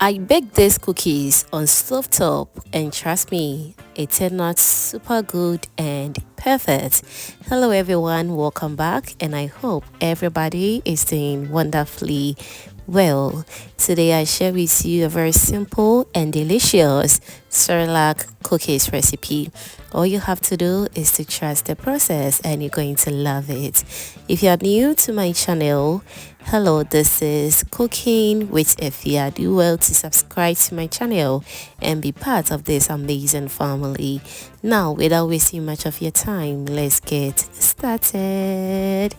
I baked these cookies on stovetop, and trust me, it turned out super good and perfect. Hello everyone, welcome back, and I hope everybody is doing wonderfully well. Today I share with you a very simple and delicious Cerelac cookies recipe. All you have to do is to trust the process and you're going to love it. If you are new to my channel, hello, this is Cooking with Efia. Do well to subscribe to my channel and be part of this amazing family. Now, without wasting much of your time, let's get started.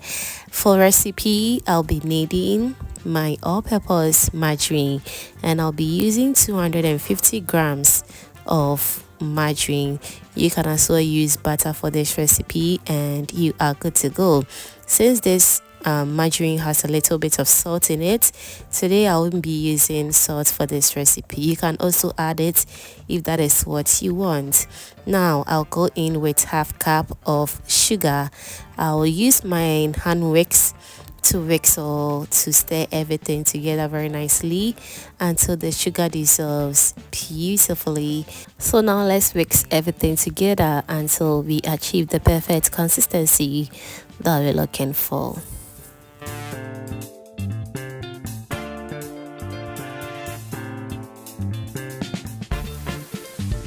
For recipe, I'll be needing my all-purpose margarine, and I'll be using 250 grams of margarine. You can also use butter for this recipe and you are good to go. Since this margarine has a little bit of salt in it, today I won't be using salt for this recipe. You can also add it if that is what you want. Now I'll go in with half cup of sugar. I'll use my hand whisk to whisk or to stir everything together very nicely until the sugar dissolves beautifully. So now let's whisk everything together until we achieve the perfect consistency that we're looking for.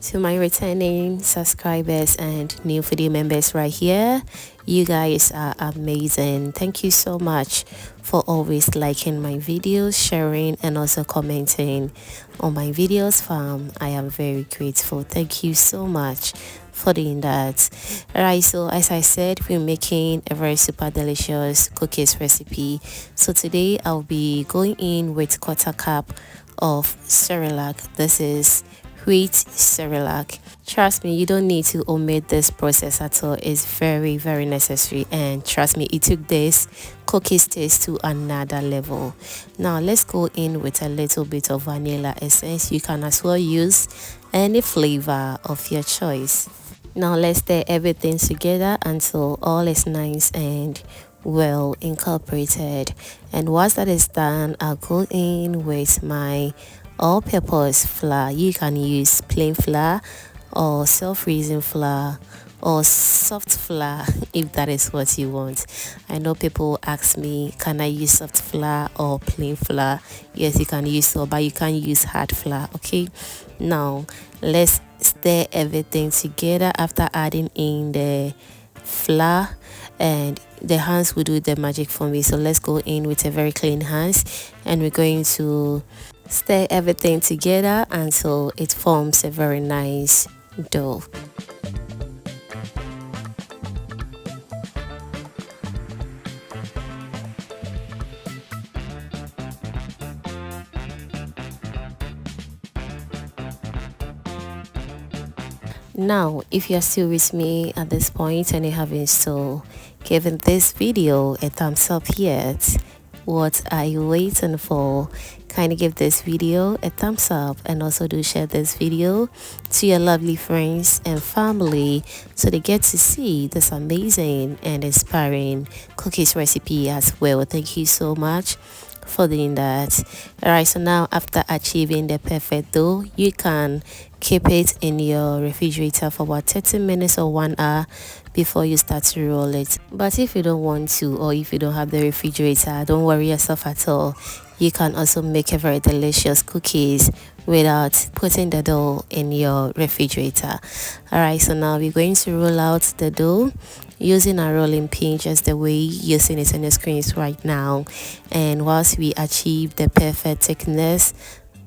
To my returning subscribers and new video members right here, you guys are amazing. Thank you so much for always liking my videos, sharing and also commenting on my videos, fam. I am very grateful. Thank you so much for doing that. Alright, so as I said, we're making a very super delicious cookies recipe. So today I'll be going in with quarter cup of Cerelac. This is wheat Cerelac. Trust me, you don't need to omit this process at all. It's very necessary, and trust me, it took this cookies taste to another level. Now let's go in with a little bit of vanilla essence. You can as well use any flavor of your choice. Now let's stir everything together until all is nice and well incorporated. And once that is done, I'll go in with my all-purpose flour. You can use plain flour or self-raising flour or soft flour if that is what you want. I know people ask me, can I use soft flour or plain flour? Yes, you can use so, but you can use hard flour. Okay, now let's stir everything together after adding in the flour, and the hands will do the magic for me. So let's go in with a very clean hands, and we're going to stir everything together until it forms a very nice dough. Now, if you're still with me at this point and you haven't still given this video a thumbs up yet, what are you waiting for? Kindly give this video a thumbs up and also do share this video to your lovely friends and family so they get to see this amazing and inspiring cookies recipe as well. Thank you so much for doing that. Alright, so now after achieving the perfect dough, you can keep it in your refrigerator for about 30 minutes or 1 hour before you start to roll it. But if you don't want to, or if you don't have the refrigerator, don't worry yourself at all. You can also make a very delicious cookies without putting the dough in your refrigerator. Alright, so now we're going to roll out the dough using a rolling pin, just the way you're seeing it on the screens right now. And whilst we achieve the perfect thickness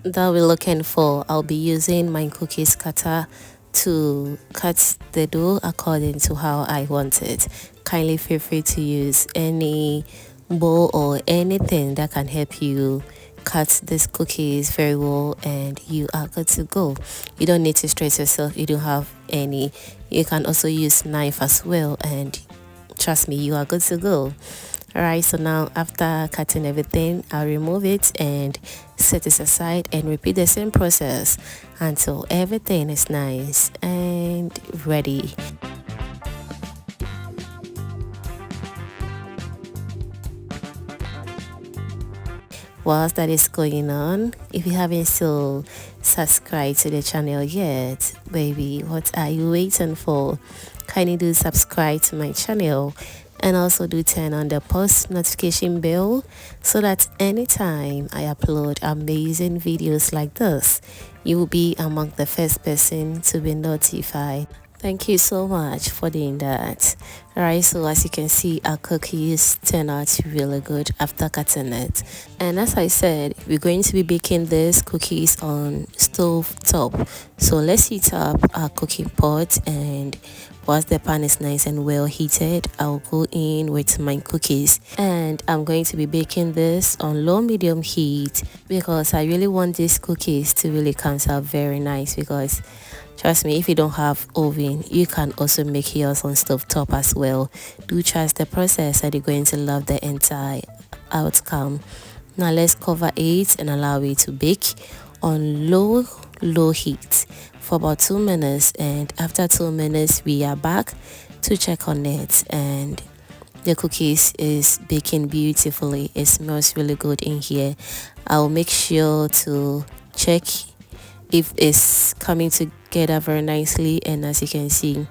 that we're looking for, I'll be using my cookies cutter to cut the dough according to how I want it. Kindly feel free to use any bowl or anything that can help you cut these cookies very well, and you are good to go. You don't need to stress yourself. You don't have any. You can also use knife as well, and trust me, you are good to go. Alright, so now after cutting everything, I'll remove it and set it aside and repeat the same process until everything is nice and ready. whilst that is going on, if you haven't still subscribed to the channel yet, baby, what are you waiting for? Kindly do subscribe to my channel, and also do turn on the post notification bell so that anytime I upload amazing videos like this, you will be among the first person to be notified. Thank you so much for doing that. Alright, so as you can see, our cookies turn out really good after cutting it. And as I said, we're going to be baking these cookies on stove top. So let's heat up our cooking pot, and once the pan is nice and well heated, I'll go in with my cookies, and I'm going to be baking this on low medium heat because I really want these cookies to really come out very nice. Because trust me, if you don't have oven, you can also make yours on stove top as well. Do trust the process and you're going to love the entire outcome. Now let's cover it and allow it to bake on low heat for about 2 minutes, and after 2 minutes we are back to check on it, and the cookies is baking beautifully. It smells really good in here. I'll make sure to check if it's coming together very nicely, and as you can see,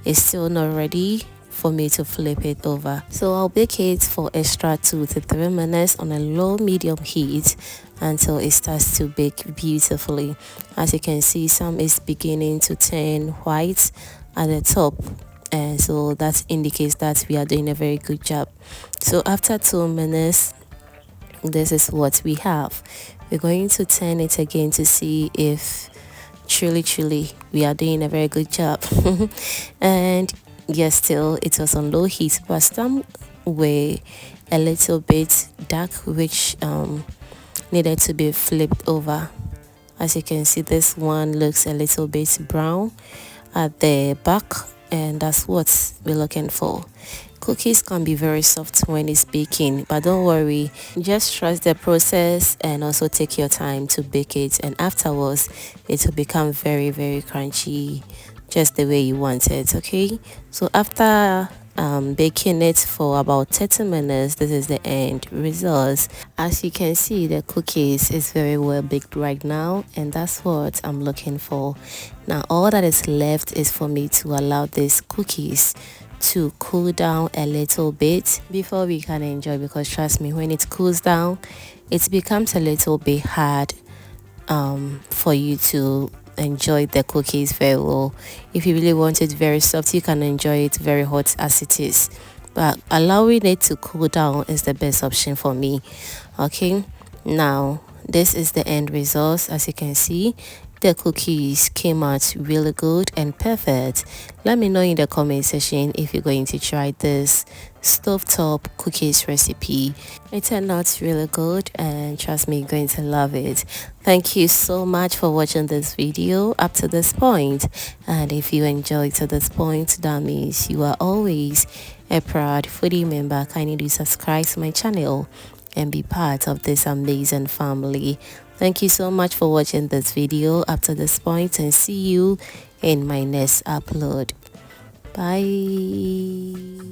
it's still not ready for me to flip it over. So I'll bake it for extra 2 to 3 minutes on a low medium heat until it starts to bake beautifully. As you can see, some is beginning to turn white at the top, and so that indicates that we are doing a very good job. So after 2 minutes, this is what we have. We're going to turn it again to see if truly we are doing a very good job. And yes, still it was on low heat, but some were a little bit dark, which needed to be flipped over. As you can see, this one looks a little bit brown at the back, and that's what we're looking for. Cookies can be very soft when it's baking, but don't worry, just trust the process and also take your time to bake it, and afterwards it will become very crunchy, just the way you want it. Okay, so after baking it for about 30 minutes, this is the end results. As you can see, the cookies is very well baked right now, and that's what I'm looking for. Now all that is left is for me to allow these cookies to cool down a little bit before we can enjoy, because trust me, when it cools down, it becomes a little bit hard for you to enjoy the cookies very well. If you really want it very soft, you can enjoy it very hot as it is, but allowing it to cool down is the best option for me. Okay, now this is the end result. As you can see, the cookies came out really good and perfect. Let me know in the comment section if you're going to try this stovetop cookies recipe. It turned out really good, and trust me, you're going to love it. Thank you so much for watching this video up to this point, and if you enjoyed to this point, that means you are always a proud foodie member. Kindly do subscribe to my channel and be part of this amazing family. Thank you so much for watching this video up to this point, and see you in my next upload. Bye.